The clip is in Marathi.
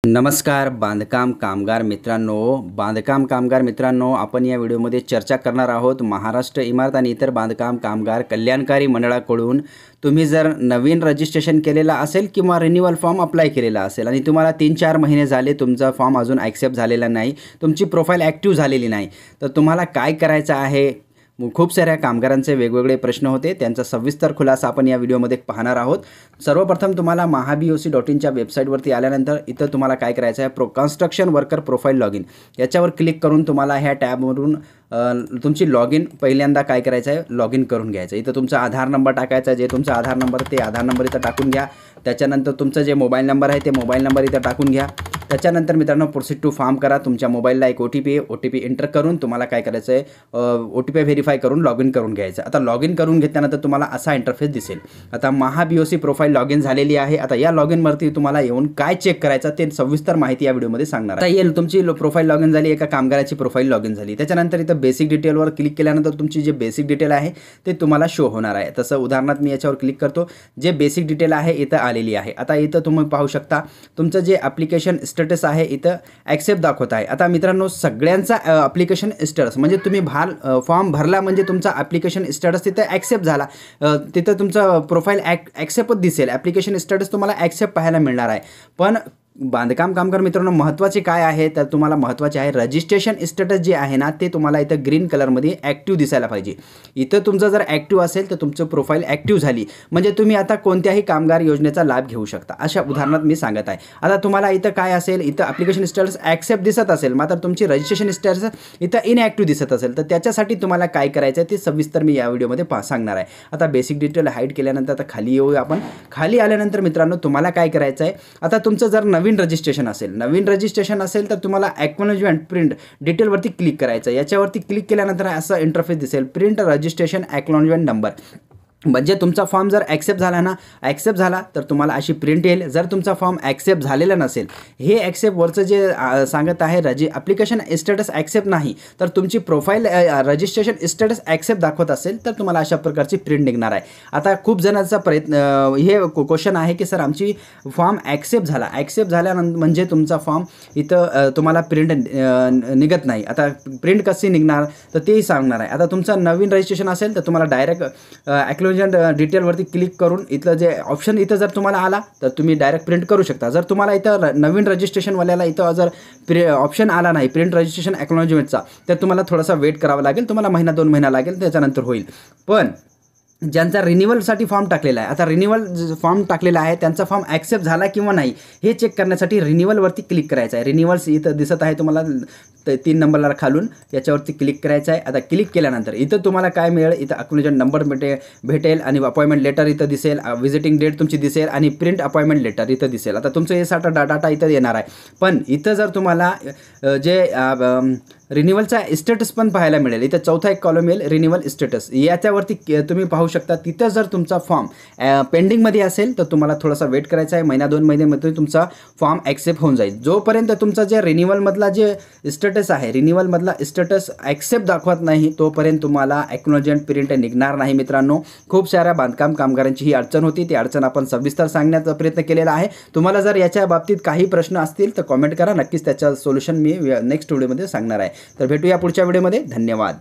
नमस्कार बांधकाम कामगार मित्रांनो, आपण या व्हिडिओमध्ये चर्चा करणार आहोत महाराष्ट्र इमारत आणि इतर बांधकाम कामगार कल्याणकारी मंडळाकडून तुम्ही जर नवीन रजिस्ट्रेशन केलेला असेल किंवा रिन्यूअल फॉर्म अप्लाय केलेला असेल आणि तुम्हाला 3-4 महिने झाले तुमचा फॉर्म अजून ॲक्सेप्ट झालेला नाही, तुमची प्रोफाईल ॲक्टिव्ह झालेली नाही, तर तुम्हाला काय करायचं आहे। खूप साऱ्या कामगारांचे वेगवेगळे प्रश्न होते, त्यांचा सविस्तर खुलासा आपण या व्हिडिओमध्ये पाहणार आहोत। सर्वप्रथम तुम्हाला mahaboc.in च्या वेबसाईटवरती आल्यानंतर इथं तुम्हाला काय करायचं आहे, कन्स्ट्रक्शन वर्कर प्रोफाईल लॉगिन याच्यावर क्लिक करून तुम्हाला ह्या टॅबवरून तुमची लॉगिन पहिल्यांदा काय करायचं आहे, लॉगिन करून घ्यायचं। इथं तुमचा आधार नंबर टाकायचा, जे तुमचा आधार नंबर ते आधार नंबर इथं टाकून घ्या। त्याच्यानंतर तुमचं जे मोबाईल नंबर आहे ते मोबाईल नंबर इथं टाकून घ्या। त्याच्यानंतर मित्रांनो प्रोसीड टू फॉर्म करा। तुमच्या मोबाईलला एक OTP एंटर करून तुम्हाला काय करायचं आहे, OTP व्हेरीफाय करून लॉगिन करून घ्यायचं। आता लॉगिन करून घेतल्यानंतर तुम्हाला असा इंटरफेस दिसेल। आता mahaboc प्रोफाईल लॉगिन झालेली आहे। आता या लॉगिनवरती तुम्हाला येऊन काय चेक करायचं ते सविस्तर माहिती या व्हिडिओमध्ये सांगणार आहे। आता येईल तुमची प्रोफाईल लॉगिन झाली, एका कामगाराची प्रोफाईल लॉगिन झाली। त्याच्यानंतर इथं बेसिक डिटेलवर क्लिक केल्यानंतर तुमची जे बेसिक डिटेल आहे ते तुम्हाला शो होणार आहे। तसं उदाहरणार्थ मी याच्यावर क्लिक करतो, जे बेसिक डिटेल आहे इथं आलेली आहे। आता इथं तुम्ही पाहू शकता तुमचं जे ॲप्लिकेशन स्टेटस आहे इथं ॲक्सेप्ट दाखवत आहे। आता मित्रांनो सगळ्यांचा ॲप्लिकेशन स्टेटस म्हणजे तुम्ही फॉर्म भरला म्हणजे तुमचा ॲप्लिकेशन स्टेटस तिथं ॲक्सेप्ट झाला, तिथं तुमचं प्रोफाईल ॲक्सेप्टच दिसेल, ॲप्लिकेशन स्टेटस तुम्हाला ॲक्सेप्ट पाहायला मिळणार आहे। पण बांधकाम कामगार मित्रांनो महत्त्वाचे काय आहे, तर तुम्हाला महत्त्वाचे आहे रजिस्ट्रेशन स्टेटस जे आहे ना ते तुम्हाला इथं ग्रीन कलरमध्ये ॲक्टिव्ह दिसायला पाहिजे। इथं तुमचं जर ॲक्टिव्ह असेल तर तुमचं प्रोफाईल ॲक्टिव्ह झाली म्हणजे तुम्ही आता कोणत्याही कामगार योजनेचा लाभ घेऊ शकता, अशा उदाहरणात मी सांगत आहे। आता तुम्हाला इथं काय असेल, इथं ॲप्लिकेशन स्टेटस ॲक्सेप्ट दिसत असेल मात्र तुमची रजिस्ट्रेशन स्टेटस इथं इनॲक्टिव्ह दिसत असेल तर त्याच्यासाठी तुम्हाला काय करायचं आहे ते सविस्तर मी या व्हिडिओमध्ये सांगणार आहे। आता बेसिक डिटेल हाईड केल्यानंतर आता खाली येऊ आपण। खाली आल्यानंतर मित्रांनो तुम्हाला काय करायचं आहे, आता तुमचं जर नवीन रजिस्ट्रेशन असेल तर तुम्हाला ॲक्नॉलेजमेंट प्रिंट डिटेलवरती क्लिक करायचं। याच्यावरती क्लिक केल्यानंतर असं इंटरफेस दिसेल, प्रिंट रजिस्ट्रेशन ॲक्नॉलेजमेंट नंबर। म्हणजे तुमचा फॉर्म जर ॲक्सेप्ट झाला तर तुम्हाला अशी प्रिंट येईल। जर तुमचा फॉर्म ॲक्सेप्ट झालेला नसेल, हे ॲक्सेप्टवरचं जे सांगत आहे ॲप्लिकेशन स्टेटस ॲक्सेप्ट नाही तर तुमची प्रोफाईल रजिस्ट्रेशन स्टेटस ॲक्सेप्ट दाखवत असेल तर तुम्हाला अशा प्रकारची प्रिंट निघणार आहे। आता खूप जणांचा हे क्वेश्चन आहे की सर आमची फॉर्म ॲक्सेप्ट झाल्यानंतर म्हणजे तुमचा फॉर्म इथं तुम्हाला प्रिंट निघत नाही। आता प्रिंट कशी निघणार तर तेही सांगणार आहे। आता तुमचं नवीन रजिस्ट्रेशन असेल तर तुम्हाला डायरेक्ट डिटेलवरती क्लिक करून इथलं जे ऑप्शन इथं जर तुम्हाला आला तर तुम्ही डायरेक्ट प्रिंट करू शकता। जर तुम्हाला इथं नवीन रजिस्ट्रेशनवाल्याला इथं जर ऑप्शन आला नाही प्रिंट रजिस्ट्रेशन ॲक्नॉलेजमेंटचा तर तुम्हाला थोडासा वेट करावा लागेल, तुम्हाला 1-2 महिना लागेल, त्याच्यानंतर होईल। पण ज्यांचा रिन्यूअलसाठी फॉर्म टाकलेला आहे, आता रिन्यूअल फॉर्म टाकलेला आहे त्यांचा फॉर्म ॲक्सेप्ट झाला किंवा नाही हे चेक करण्यासाठी रिन्यूअलवरती क्लिक करायचं आहे। रिन्यूअल्स इथं दिसत आहे तुम्हाला 3 नंबरला खालून, याच्यावरती क्लिक करायचं आहे। आता क्लिक केल्यानंतर इथं तुम्हाला काय मिळेल, इथं ॲक्नॉलेजमेंट नंबर भेटेल आणि अपॉइंटमेंट लेटर इथं दिसेल, व्हिजिटिंग डेट तुमची दिसेल आणि प्रिंट अपॉइंटमेंट लेटर इथं दिसेल। आता तुमचं हे साठा डाटा इथं येणार आहे। पण इथं जर तुम्हाला जे रिन्यूअलचा स्टेटस पण पाहायला मिळेल, इथं चौथा एक कॉलम येईल रिन्यूअल स्टेटस, याच्यावरती तुम्ही पाहू शकता। तिथं जर तुमचा फॉर्म पेंडिंगमध्ये असेल तर तुम्हाला थोडासा वेट करायचा आहे, 1-2 महिन्यामध्ये तुमचा फॉर्म ॲक्सेप्ट होऊन जाईल। जोपर्यंत तुमचा जे रिन्यूअलमधला जे स्टेटस आहे, रिन्यूअलमधला स्टेटस ॲक्सेप्ट दाखवत नाही तोपर्यंत तुम्हाला ॲक्नॉलेजमेंट प्रिंट निघणार नाही। मित्रांनो खूप साऱ्या बांधकाम कामगारांची ही अडचण होती, ती अडचण आपण सविस्तर सांगण्याचा प्रयत्न केलेला आहे। तुम्हाला जर याच्या बाबतीत काही प्रश्न असतील तर कॉमेंट करा, नक्कीच त्याचं सोल्युशन मी नेक्स्ट व्हिडिओमध्ये सांगणार आहे। तर भेटूया पुढच्या व्हिडिओमध्ये, धन्यवाद।